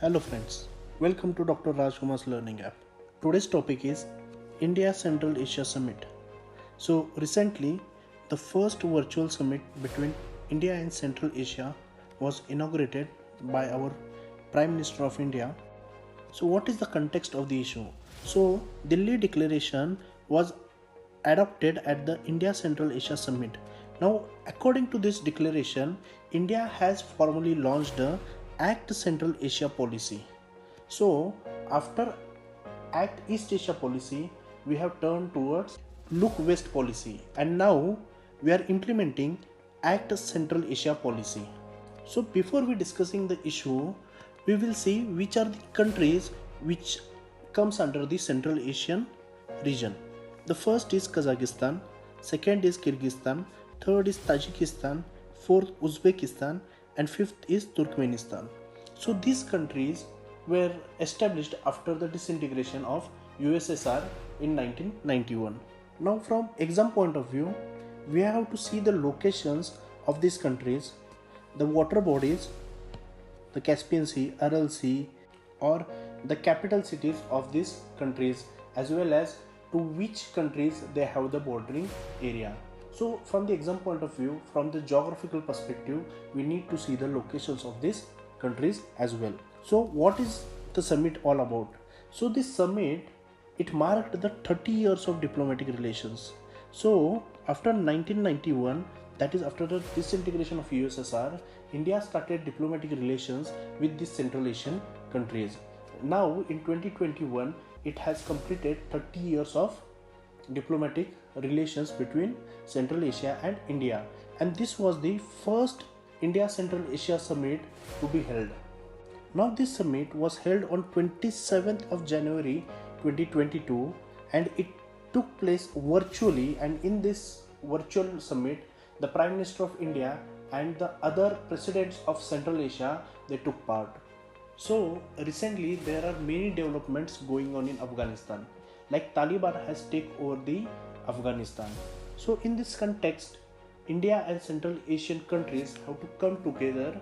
Hello friends, welcome to Dr. Rajkumar's Learning app. Today's topic is India Central Asia Summit. So recently, the first virtual summit between India and Central Asia was inaugurated by our Prime Minister of India. So what is the context of the issue? So Delhi Declaration was adopted at the India Central Asia Summit. Now, according to this declaration, India has formally launched the Act Central Asia Policy. So, after Act East Asia Policy, we have turned towards Look West Policy, and now we are implementing Act Central Asia Policy. So, before we discussing the issue, we will see which are the countries which comes under the Central Asian region. The first is Kazakhstan, second is Kyrgyzstan, third is Tajikistan, fourth Uzbekistan, and fifth is Turkmenistan. So these countries were established after the disintegration of USSR in 1991. Now from exam point of view, we have to see the locations of these countries, the water bodies, the Caspian Sea, Aral Sea, or the capital cities of these countries, as well as to which countries they have the bordering area. So from the exam point of view, from the geographical perspective, we need to see the locations of these countries as well. So what is the summit all about? So this summit, it marked the 30 years of diplomatic relations. So after 1991, that is after the disintegration of USSR, India started diplomatic relations with the Central Asian countries. Now in 2021, it has completed 30 years of diplomatic relations between Central Asia and India, and this was the first India Central Asia Summit to be held. Now this summit was held on 27th of January 2022, and it took place virtually, and in this virtual summit the Prime Minister of India and the other presidents of Central Asia, they took part. So recently there are many developments going on in Afghanistan, like Taliban has taken over the Afghanistan. So in this context, India and Central Asian countries have to come together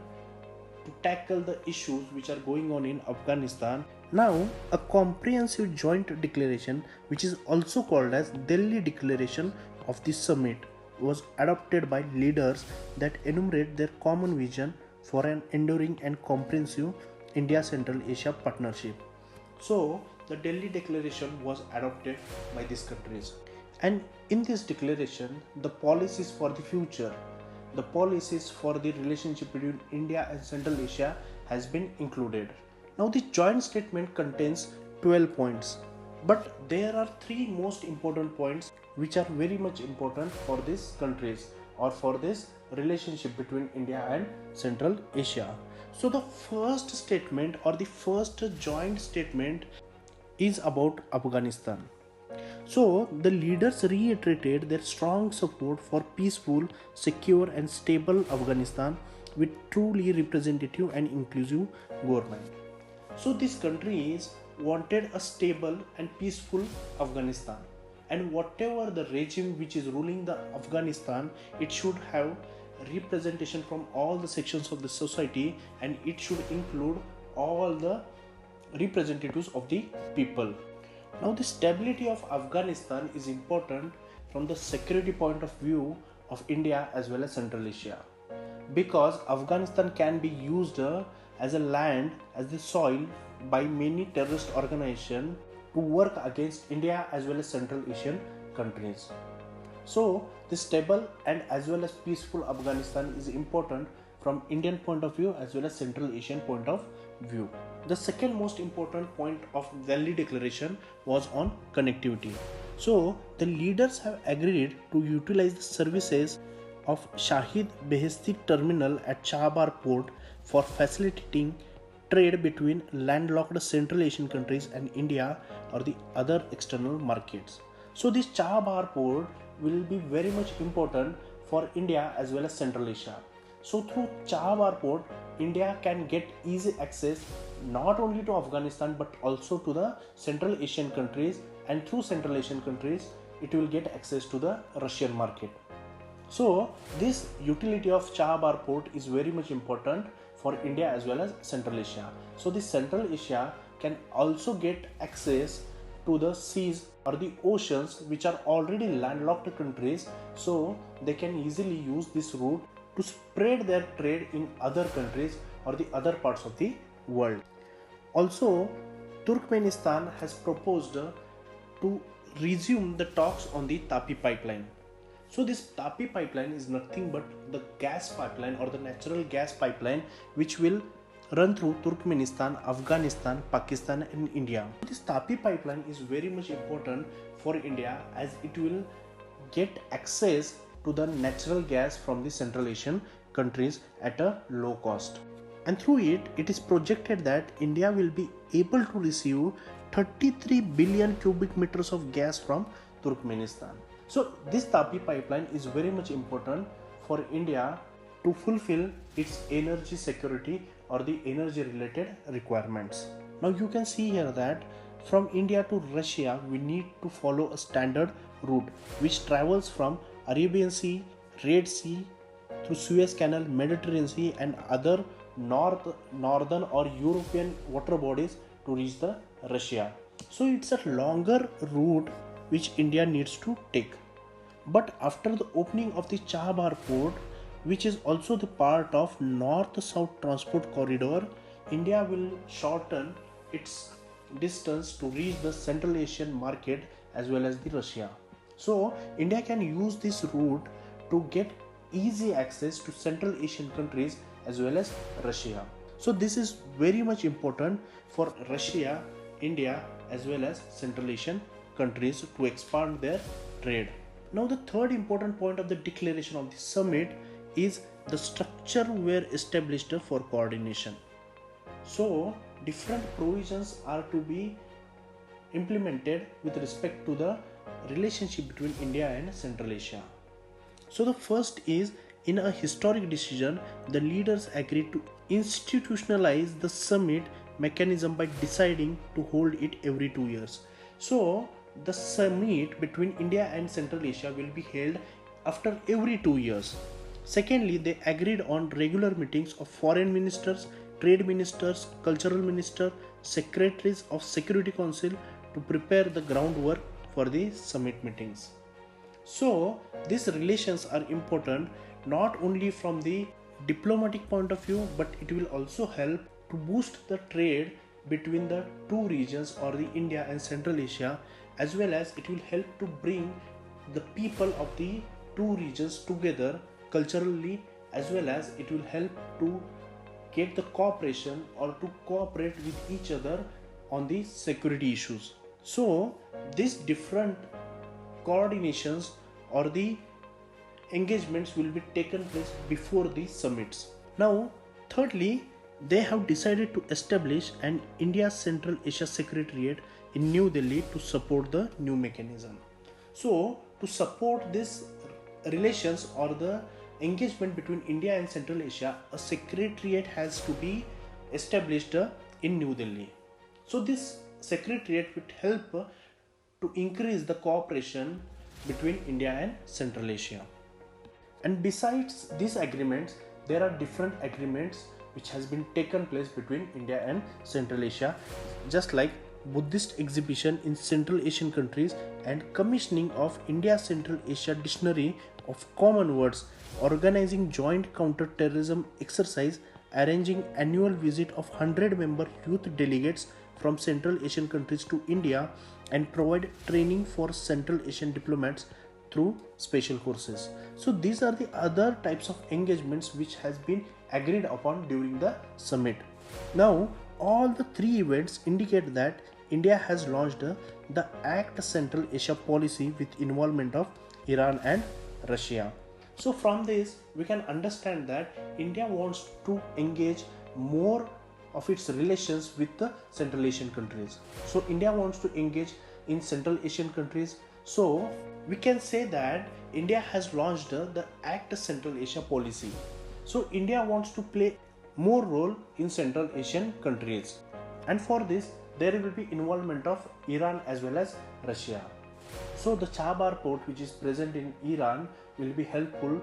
to tackle the issues which are going on in Afghanistan. Now a comprehensive joint declaration, which is also called as Delhi Declaration of the summit, was adopted by leaders that enumerate their common vision for an enduring and comprehensive India Central Asia partnership. So the Delhi Declaration was adopted by these countries, and in this declaration the policies for the future, the policies for the relationship between India and Central Asia has been included. Now the joint statement contains 12 points, but there are three most important points which are very much important for these countries or for this relationship between India and Central Asia. So the first statement or the first joint statement is about Afghanistan. So the leaders reiterated their strong support for peaceful, secure and stable Afghanistan with truly representative and inclusive government. So these countries wanted a stable and peaceful Afghanistan, and whatever the regime which is ruling the Afghanistan, it should have representation from all the sections of the society, and it should include all the representatives of the people. Now the stability of Afghanistan is important from the security point of view of India as well as Central Asia, because Afghanistan can be used as a land, as the soil by many terrorist organizations to work against India as well as Central Asian countries. So the stable and as well as peaceful Afghanistan is important from Indian point of view as well as Central Asian point of view. The second most important point of Delhi Declaration was on connectivity. So the leaders have agreed to utilize the services of Shahid Beheshti terminal at Chabahar port for facilitating trade between landlocked Central Asian countries and India or the other external markets. So this Chabahar port will be very much important for India as well as Central Asia. So through Chabahar port, India can get easy access not only to Afghanistan but also to the Central Asian countries, and through Central Asian countries it will get access to the Russian market. So this utility of Chabahar port is very much important for India as well as Central Asia. So the Central Asia can also get access to the seas or the oceans which are already landlocked countries, so they can easily use this route to spread their trade in other countries or the other parts of the world. Also, Turkmenistan has proposed to resume the talks on the Tapi pipeline. So this Tapi pipeline is nothing but the gas pipeline or the natural gas pipeline which will run through Turkmenistan, Afghanistan, Pakistan and India. This Tapi pipeline is very much important for India as it will get access to the natural gas from the Central Asian countries at a low cost. And through it, it is projected that India will be able to receive 33 billion cubic meters of gas from Turkmenistan. So this Tapi pipeline is very much important for India to fulfill its energy security or the energy related requirements. Now you can see here that from India to Russia we need to follow a standard route which travels from Arabian Sea, Red Sea, through Suez Canal, Mediterranean Sea and other northern or European water bodies to reach the Russia. So it's a longer route which India needs to take. But after the opening of the Chabahar port, which is also the part of north-south transport corridor, India will shorten its distance to reach the Central Asian market as well as the Russia. So India can use this route to get easy access to Central Asian countries as well as Russia. So this is very much important for Russia, India as well as Central Asian countries to expand their trade. Now the third important point of the declaration of the summit is the structure were established for coordination. So different provisions are to be implemented with respect to the relationship between India and Central Asia. So the first is, in a historic decision, the leaders agreed to institutionalize the summit mechanism by deciding to hold it every 2 years. So the summit between India and Central Asia will be held after every 2 years. Secondly, they agreed on regular meetings of foreign ministers, trade ministers, cultural ministers, secretaries of Security Council to prepare the groundwork for the summit meetings. So these relations are important not only from the diplomatic point of view, but it will also help to boost the trade between the two regions or the India and Central Asia, as well as it will help to bring the people of the two regions together culturally, as well as it will help to get the cooperation or to cooperate with each other on the security issues. So these different coordinations or the engagements will be taken place before the summits. Now thirdly, they have decided to establish an India Central Asia Secretariat in New Delhi to support the new mechanism. So to support this relations or the engagement between India and Central Asia, a secretariat has to be established in New Delhi. So this secretariat will help to increase the cooperation between India and Central Asia. And besides these agreements, there are different agreements which has been taken place between India and Central Asia, just like Buddhist exhibition in Central Asian countries and commissioning of India Central Asia Dictionary of Common Words, organizing joint counter-terrorism exercise, arranging annual visit of 100-member youth delegates from Central Asian countries to India, and provide training for Central Asian diplomats through special courses. So these are the other types of engagements which has been agreed upon during the summit. Now all the three events indicate that India has launched the Act Central Asia policy with involvement of Iran and Russia. So from this we can understand that India wants to engage more of its relations with the Central Asian countries. So India wants to engage in Central Asian countries. So we can say that India has launched the Act Central Asia policy. So India wants to play more role in Central Asian countries, and for this there will be involvement of Iran as well as Russia. So the Chabahar port, which is present in Iran, will be helpful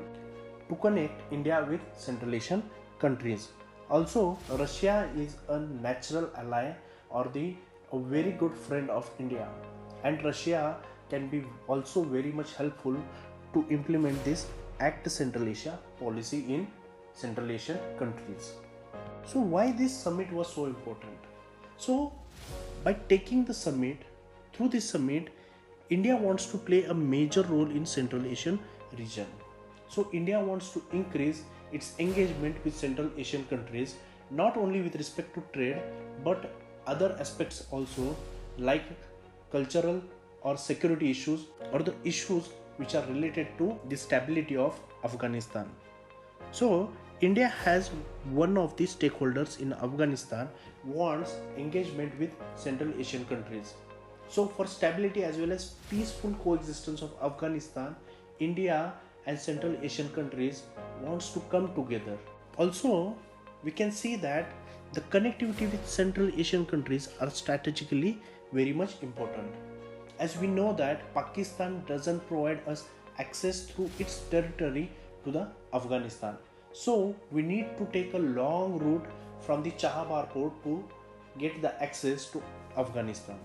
to connect India with Central Asian countries. Also, Russia is a natural ally or a very good friend of India, and Russia can be also very much helpful to implement this Act Central Asia policy in Central Asian countries. So why this summit was so important? So by taking the summit, through this summit, India wants to play a major role in Central Asian region. So India wants to increase its engagement with Central Asian countries, not only with respect to trade but other aspects also, like cultural or security issues or the issues which are related to the stability of Afghanistan. So India has one of the stakeholders in Afghanistan wants engagement with Central Asian countries. So for stability as well as peaceful coexistence of Afghanistan, India and Central Asian countries wants to come together. Also, we can see that the connectivity with Central Asian countries are strategically very much important. As we know that Pakistan doesn't provide us access through its territory to the Afghanistan. So we need to take a long route from the Chahabar port to get the access to Afghanistan.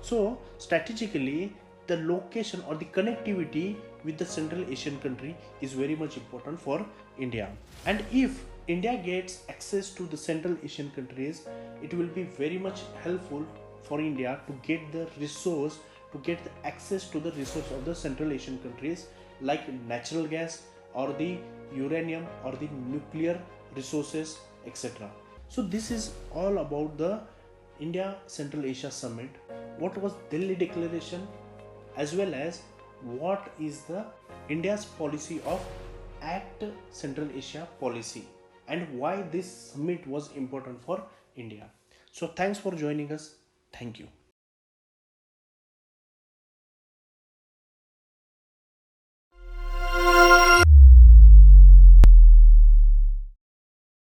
So strategically, the location or the connectivity with the Central Asian country is very much important for India. And if India gets access to the Central Asian countries, it will be very much helpful for India to get the resource, to get the access to the resource of the Central Asian countries like natural gas or the uranium or the nuclear resources, etc. So this is all about the India Central Asia Summit. What was Delhi Declaration, as well as what is the India's policy of Act Central Asia policy, and why this summit was important for India. So thanks for joining us. Thank you.